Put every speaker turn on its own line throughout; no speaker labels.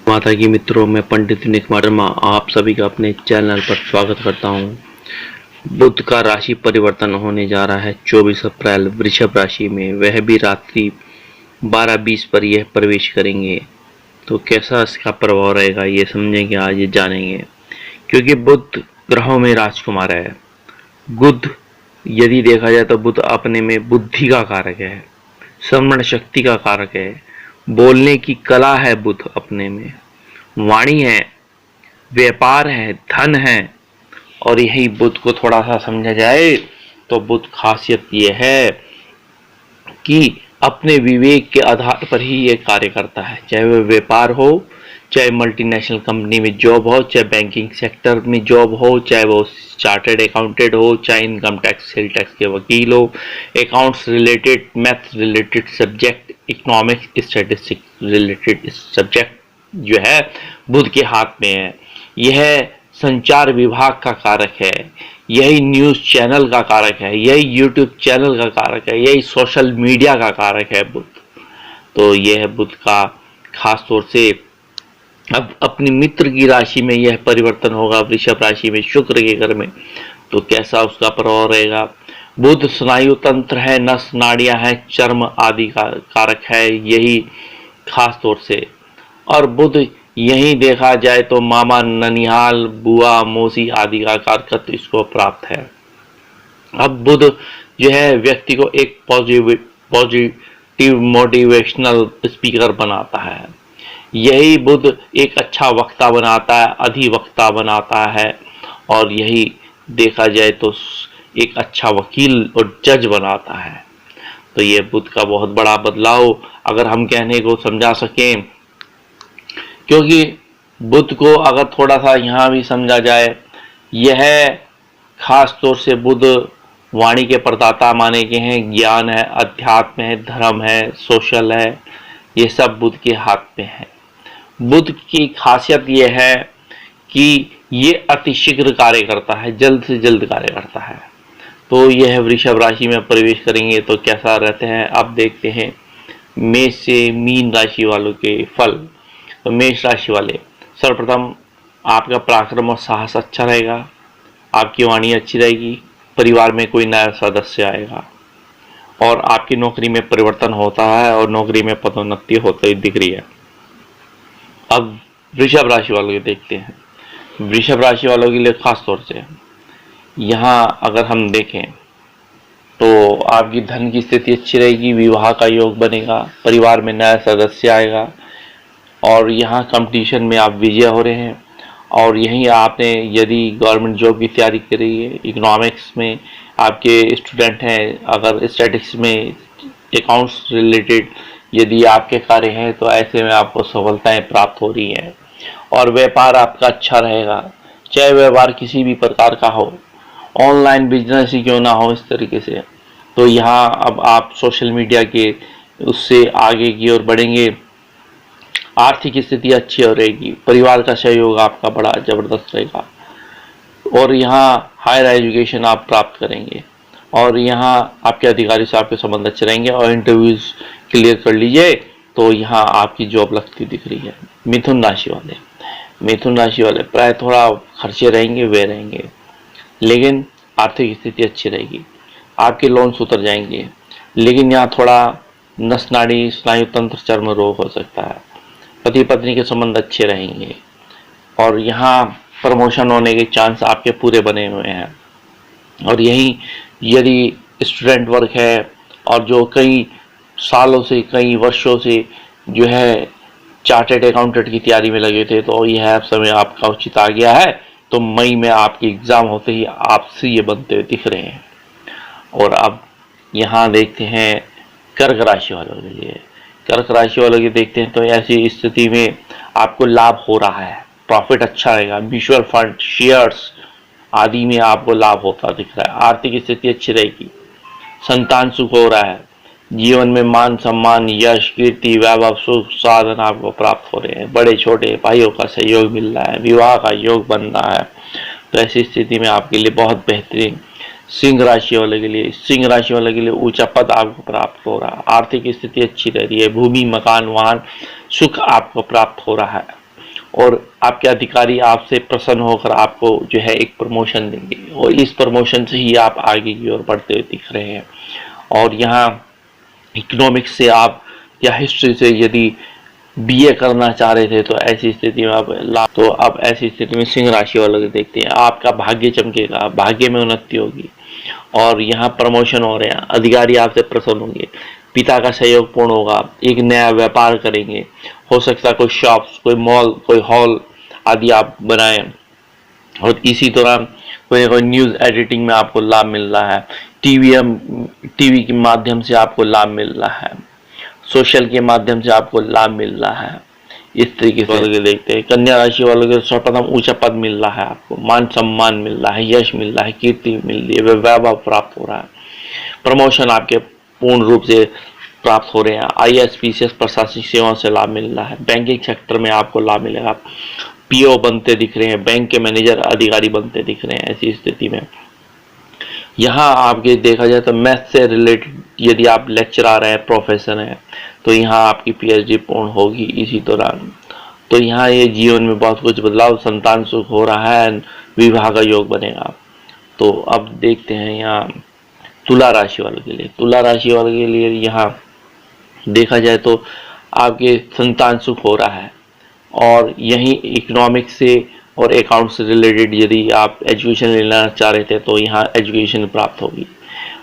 माता की मित्रों, मैं पंडित विनीत वर्मा आप सभी का अपने चैनल पर स्वागत करता हूं। बुध का राशि परिवर्तन होने जा रहा है 24 अप्रैल वृषभ राशि में, वह भी रात्रि 12:20 पर यह प्रवेश करेंगे। तो कैसा इसका प्रभाव रहेगा ये समझेंगे, आज ये जानेंगे। क्योंकि बुध ग्रहों में राजकुमार है। बुध यदि देखा जाए तो बुध अपने में बुद्धि का कारक है, श्रवण शक्ति का कारक है, बोलने की कला है बुध अपने में, वाणी है, व्यापार है, धन है। और यही बुध को थोड़ा सा समझा जाए तो बुध खासियत यह है कि अपने विवेक के आधार पर ही ये कार्य करता है। चाहे वह व्यापार हो, चाहे मल्टीनेशनल कंपनी में जॉब हो, चाहे बैंकिंग सेक्टर में जॉब हो, चाहे वो चार्टर्ड अकाउंटेंट हो, चाहे इनकम टैक्स सेल टैक्स के वकील हो, accounts related, math related subject, economics statistics related subject जो है बुध के हाथ में है। यह संचार विभाग का कारक है, यही न्यूज़ चैनल का कारक है, यही यूट्यूब चैनल का कारक है, यही सोशल मीडिया का कारक है बुध। तो यह बुध का खास तौर से अब अपनी मित्र की राशि में यह परिवर्तन होगा, वृषभ राशि में, शुक्र के घर में। तो कैसा उसका प्रभाव रहेगा। बुध स्नायु तंत्र है, नस नाड़ियां है, चर्म आदि का कारक है, यही खास तौर से। और बुध यही देखा जाए तो मामा, ननिहाल, बुआ, मौसी आदि का कारकत्व इसको प्राप्त है। अब बुध जो है व्यक्ति को एक पॉजिटिव मोटिवेशनल स्पीकर बनाता है। यही बुध एक अच्छा वक्ता बनाता है, अधिवक्ता बनाता है, और यही देखा जाए तो एक अच्छा वकील और जज बनाता है। तो ये बुध का बहुत बड़ा बदलाव अगर हम कहने को समझा सकें, क्योंकि बुध को अगर थोड़ा सा यहाँ भी समझा जाए, यह खास तौर से बुध वाणी के प्रदाता माने गए हैं, ज्ञान है, अध्यात्म है, धर्म है, सोशल है, ये सब बुध के हाथ में है। बुध की खासियत यह है कि ये अतिशीघ्र कार्य करता है, जल्द से जल्द कार्य करता है। तो यह वृषभ राशि में प्रवेश करेंगे तो कैसा रहते हैं अब देखते हैं। मेष से मीन राशि वालों के फल। तो मेष राशि वाले, सर्वप्रथम आपका पराक्रम और साहस अच्छा रहेगा, आपकी वाणी अच्छी रहेगी, परिवार में कोई नया सदस्य आएगा, और आपकी नौकरी में परिवर्तन होता है और नौकरी में पदोन्नति होती हुई दिख रही है। अब वृषभ राशि वालों के देखते हैं। वृषभ राशि वालों के लिए खास तौर से यहाँ अगर हम देखें तो आपकी धन की स्थिति अच्छी रहेगी, विवाह का योग बनेगा, परिवार में नया सदस्य आएगा, और यहाँ कंपटीशन में आप विजय हो रहे हैं। और यहीं आपने यदि गवर्नमेंट जॉब की तैयारी करी है, इकोनॉमिक्स में आपके स्टूडेंट हैं, अगर स्टैटिस्टिक्स में, अकाउंट्स रिलेटेड यदि आपके कार्य हैं, तो ऐसे में आपको सफलताएं प्राप्त हो रही हैं। और व्यापार आपका अच्छा रहेगा, चाहे व्यापार किसी भी प्रकार का हो, ऑनलाइन बिजनेस ही क्यों ना हो, इस तरीके से। तो यहाँ अब आप सोशल मीडिया के उससे आगे की ओर बढ़ेंगे, आर्थिक स्थिति अच्छी हो रहेगी, परिवार का सहयोग आपका बड़ा जबरदस्त रहेगा, और यहाँ हायर एजुकेशन आप प्राप्त करेंगे, और यहाँ आपके अधिकारी से आपके संबंध अच्छे रहेंगे, और इंटरव्यूज क्लियर कर लीजिए तो यहाँ आपकी जॉब लगती दिख रही है। मिथुन राशि वाले, मिथुन राशि वाले प्राय थोड़ा खर्चे रहेंगे, वे रहेंगे, लेकिन आर्थिक स्थिति अच्छी रहेगी, आपके लोन उतर जाएंगे, लेकिन यहाँ थोड़ा नस नाड़ी, स्नायु तंत्र, चर्म रोग हो सकता है। पति पत्नी के संबंध अच्छे रहेंगे, और यहाँ प्रमोशन होने के चांस आपके पूरे बने हुए हैं। और यही यदि स्टूडेंट वर्ग है और जो कई सालों से, कई वर्षों से जो है चार्टर्ड अकाउंटेंट की तैयारी में लगे थे, तो यह समय आपका उचित आ गया है। तो मई में आपके एग्ज़ाम होते ही आपसे ये बनते हुए दिख रहे हैं। और अब यहाँ देखते हैं कर्क राशि वालों के लिए। कर्क राशि वालों के देखते हैं तो ऐसी स्थिति में आपको लाभ हो रहा है, प्रॉफिट अच्छा रहेगा, म्यूचुअल फंड, शेयर्स आदि में आपको लाभ होता दिख रहा है, आर्थिक स्थिति अच्छी रहेगी, संतान सुख हो रहा है, जीवन में मान सम्मान, यश, कीर्ति, वैभव, सुख साधन आपको प्राप्त हो रहे हैं, बड़े छोटे भाइयों का सहयोग मिल रहा है, विवाह का योग बन रहा है। तो ऐसी स्थिति में आपके लिए बहुत बेहतरीन। सिंह राशि वाले के लिए, सिंह राशि वाले के लिए ऊंचा पद आपको प्राप्त हो रहा है, आर्थिक स्थिति अच्छी रह रही है, भूमि, मकान, वाहन, सुख आपको प्राप्त हो रहा है। और आपके अधिकारी आपसे प्रसन्न होकर आपको जो है एक प्रमोशन देंगे और इस प्रमोशन से ही आप आगे की ओर बढ़ते हुए दिख रहे हैं। और यहाँ इकोनॉमिक्स से आप या हिस्ट्री से यदि बीए करना चाह रहे थे तो ऐसी स्थिति में आप लाभ, तो अब ऐसी स्थिति में सिंह राशि वालों को देखते हैं, आपका भाग्य चमकेगा, भाग्य में उन्नति होगी और यहाँ प्रमोशन हो रहे हैं, अधिकारी आपसे प्रसन्न होंगे, पिता का सहयोग पूर्ण होगा, एक नया व्यापार करेंगे, हो सकता है कोई शॉप्स, कोई मॉल, कोई हॉल आदि आप बनाएं और इसी दौरान कोई न्यूज़ एडिटिंग में आपको लाभ मिल रहा है, टीवी के माध्यम से आपको लाभ मिल रहा है, सोशल के माध्यम से आपको लाभ मिल रहा है। इस तरीके से देखते हैं। कन्या राशि वालों को सर्वप्रथम ऊंचा पद मिल रहा है, आपको मान सम्मान मिल रहा है, यश मिल रहा है, कीर्ति मिल रही है, वैभव प्राप्त हो रहा है, प्रमोशन आपके पूर्ण रूप से प्राप्त हो रहे हैं, IAS PCS प्रशासनिक सेवाओं से लाभ मिल रहा है, बैंकिंग सेक्टर में आपको लाभ मिलेगा, PO बनते दिख रहे हैं, बैंक के मैनेजर अधिकारी बनते दिख रहे हैं। ऐसी स्थिति में यहाँ आपके देखा जाए तो मैथ से रिलेटेड यदि आप लेक्चरर हैं, प्रोफेसर हैं, तो यहाँ आपकी PhD पूर्ण होगी इसी दौरान। तो यहाँ ये जीवन में बहुत कुछ बदलाव, संतान सुख हो रहा है, विवाह का योग बनेगा। तो अब देखते हैं यहाँ तुला राशि वालों के लिए। तुला राशि वालों के लिए यहाँ देखा जाए तो आपके संतान सुख हो रहा है और यहीं इकोनॉमिक्स से और अकाउंट से रिलेटेड यदि आप एजुकेशन लेना चाह रहे थे तो यहाँ एजुकेशन प्राप्त होगी,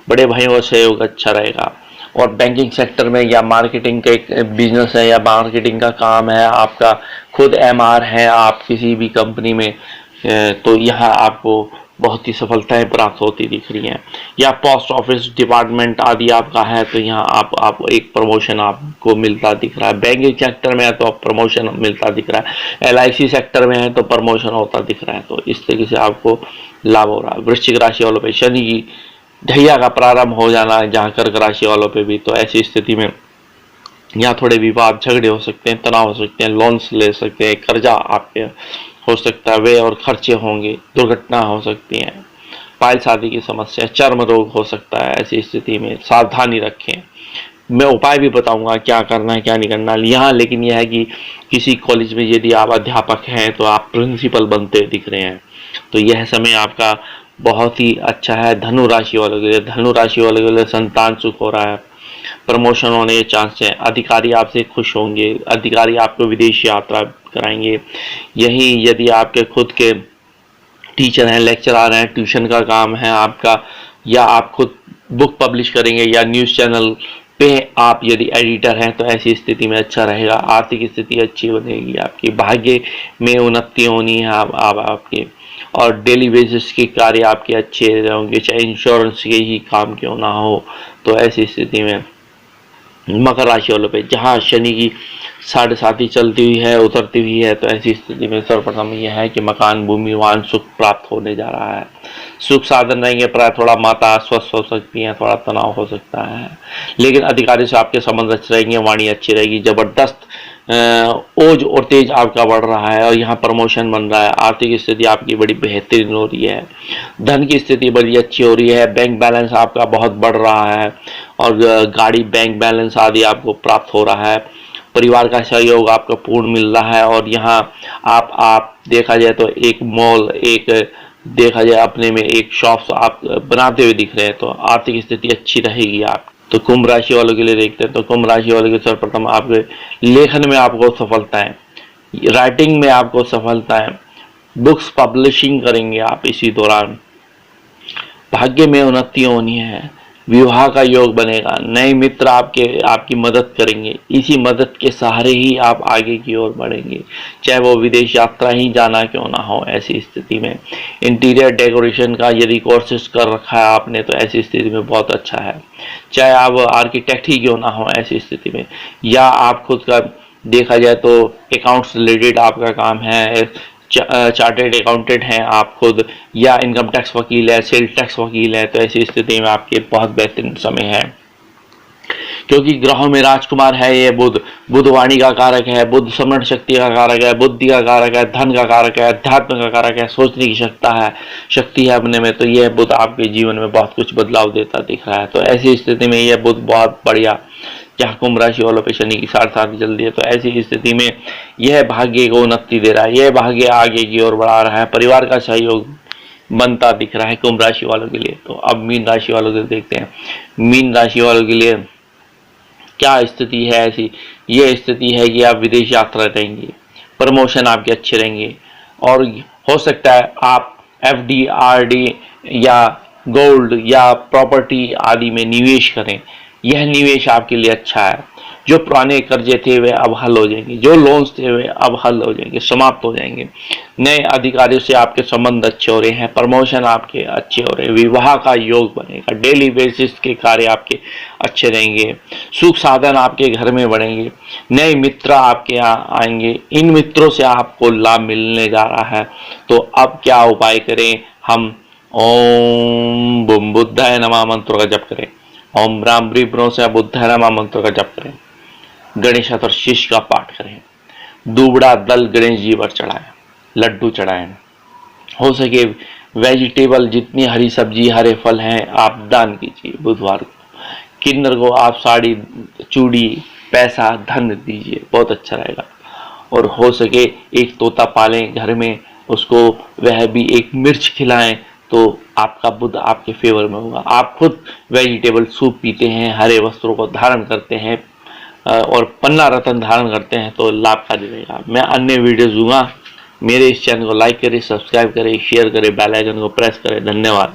बड़े भाइयों का सहयोग अच्छा रहेगा और बैंकिंग सेक्टर में या मार्केटिंग का एक बिजनेस है या मार्केटिंग का काम है, आपका खुद MR है आप किसी भी कंपनी में, तो यहाँ आपको बहुत ही सफलताएं प्राप्त होती दिख रही हैं। या पोस्ट ऑफिस डिपार्टमेंट आदि आपका है तो यहाँ आप एक प्रमोशन आपको मिलता दिख रहा है, बैंकिंग सेक्टर में है तो प्रमोशन मिलता दिख रहा है, LIC सेक्टर में है तो प्रमोशन होता दिख रहा है। तो इस तरीके से आपको लाभ हो रहा है। वृश्चिक राशि वालों पे शनि की ढैया का प्रारंभ हो जाना है, जहाँ कर्क राशि वालों पे भी, तो ऐसी स्थिति में यहाँ थोड़े विवाद झगड़े हो सकते हैं, तनाव हो सकते हैं, लोन्स ले सकते हैं, कर्जा आपके हो सकता है, वे और खर्चे होंगे, दुर्घटना हो सकती है, पाइल्स शादी की समस्या, चर्म रोग हो सकता है। ऐसी स्थिति में सावधानी रखें। मैं उपाय भी बताऊंगा क्या करना है क्या नहीं करना यहाँ, लेकिन यह है कि किसी कॉलेज में यदि आप अध्यापक हैं तो आप प्रिंसिपल बनते दिख रहे हैं, तो यह समय आपका बहुत ही अच्छा है। धनु राशि वालों के लिए, धनु राशि वालों के लिए संतान सुख हो रहा है, प्रमोशन होने के चांस हैं, अधिकारी आपसे खुश होंगे, अधिकारी आपको विदेश यात्रा कराएंगे। यही यदि आपके खुद के टीचर हैं, लेक्चरर हैं, ट्यूशन का काम है आपका, या आप खुद बुक पब्लिश करेंगे या न्यूज़ चैनल पे आप यदि एडिटर हैं तो ऐसी स्थिति में अच्छा रहेगा। आर्थिक स्थिति अच्छी बनेगी, आपकी भाग्य में उन्नति होनी है आपके, और डेली बेसिस के कार्य आपके अच्छे होंगे, चाहे इंश्योरेंस के ही काम क्यों ना हो। तो ऐसी स्थिति में मकर राशि वालों पे जहाँ शनि की 7.5 चलती हुई है, उतरती हुई है, तो ऐसी स्थिति में सर्वप्रथम यह है कि मकान, भूमि, वाहन सुख प्राप्त होने जा रहा है, सुख साधन रहेंगे, प्राय थोड़ा माता अस्वस्थ हो सकती है, थोड़ा तनाव हो सकता है, लेकिन अधिकारी से आपके संबंध अच्छे रहेंगे, वाणी अच्छी रहेगी, जबरदस्त ओज और तेज आपका बढ़ रहा है और यहाँ प्रमोशन बन रहा है। आर्थिक स्थिति आपकी बड़ी बेहतरीन हो रही है, धन की स्थिति बड़ी अच्छी हो रही है, बैंक बैलेंस आपका बहुत बढ़ रहा है और गाड़ी, बैंक बैलेंस आदि आपको प्राप्त हो रहा है, परिवार का सहयोग आपका पूर्ण मिल रहा है और यहाँ आप देखा जाए तो एक मॉल, एक देखा जाए अपने में एक शॉप्स आप बनाते हुए दिख रहे हैं, तो आर्थिक स्थिति अच्छी रहेगी आप। तो कुंभ राशि वालों के लिए देखते हैं, तो कुंभ राशि वालों के सर्वप्रथम आपके लेखन में आपको सफलता है, राइटिंग में आपको सफलता है, बुक्स पब्लिशिंग करेंगे आप इसी दौरान, भाग्य में उन्नति होनी है, विवाह का योग बनेगा, नए मित्र आपकी मदद करेंगे, इसी मदद के सहारे ही आप आगे की ओर बढ़ेंगे, चाहे वो विदेश यात्रा ही जाना क्यों ना हो। ऐसी स्थिति में इंटीरियर डेकोरेशन का यदि कोर्सेज कर रखा है आपने तो ऐसी स्थिति में बहुत अच्छा है, चाहे आप आर्किटेक्ट ही क्यों ना हो ऐसी स्थिति में, या आप खुद का देखा जाए तो अकाउंट्स रिलेटेड आपका काम है, चार्टेड अकाउंटेंट हैं आप खुद, या इनकम टैक्स वकील है, सेल टैक्स वकील है, तो ऐसी स्थिति में आपके बहुत बेहतरीन समय है। क्योंकि ग्रहों में राजकुमार है ये बुध वाणी का कारक है, बुध स्मरण शक्ति का कारक है, बुद्धि का कारक है, धन का कारक है, अध्यात्म का कारक है, सोचने की शक्ति है अपने में, तो यह बुध आपके जीवन में बहुत कुछ बदलाव देता दिख रहा है। तो ऐसी स्थिति में यह बुध बहुत बढ़िया क्या कुंभ राशि वालों पे शनि की 7.5 चल रही है, तो ऐसी स्थिति में यह भाग्य को उन्नति दे रहा है, यह भाग्य आगे की ओर बढ़ा रहा है, परिवार का सहयोग बनता दिख रहा है कुंभ राशि वालों के लिए। तो अब मीन राशि वालों को देखते हैं। मीन राशि वालों के लिए क्या स्थिति है ऐसी, ये स्थिति है कि आप विदेश यात्रा करेंगे, प्रमोशन आपके अच्छे रहेंगे, और हो सकता है आप एफडी, आरडी या गोल्ड या प्रॉपर्टी आदि में निवेश करें। यह निवेश आपके लिए अच्छा है। जो पुराने कर्जे थे वे अब हल हो जाएंगे, जो लोन्स थे वे अब हल हो जाएंगे, समाप्त हो जाएंगे। नए अधिकारियों से आपके संबंध अच्छे हो रहे हैं, प्रमोशन आपके अच्छे हो रहे हैं, विवाह का योग बनेगा, डेली बेसिस के कार्य आपके अच्छे रहेंगे, सुख साधन आपके घर में बढ़ेंगे, नए मित्र आपके यहाँ आएंगे, इन मित्रों से आपको लाभ मिलने जा रहा है। तो अब क्या उपाय करें हम? ओम बुम बुद्धाय नमः मंत्र का जप करें, ओम राम ब्रीब्रो से बुद्धाय नमः मंत्र का जप करें, गणेश शीश का पाठ करें, दूबड़ा दल गणेश जी पर चढ़ाएं, लड्डू चढ़ाएं, हो सके वेजिटेबल जितनी हरी सब्जी हरे फल हैं आप दान कीजिए। बुधवार को किन्नर को आप साड़ी, चूड़ी, पैसा, धन दीजिए, बहुत अच्छा रहेगा। और हो सके एक तोता पालें घर में, उसको वह भी एक मिर्च खिलाएं, तो आपका बुध आपके फेवर में होगा। आप खुद वेजिटेबल सूप पीते हैं, हरे वस्त्रों को धारण करते हैं और पन्ना रतन धारण करते हैं, तो लाभकारी रहेगा। मैं अन्य वीडियोस दूंगा। मेरे इस चैनल को लाइक करें, सब्सक्राइब करें, शेयर करें, बेल आइकन को प्रेस करें। धन्यवाद।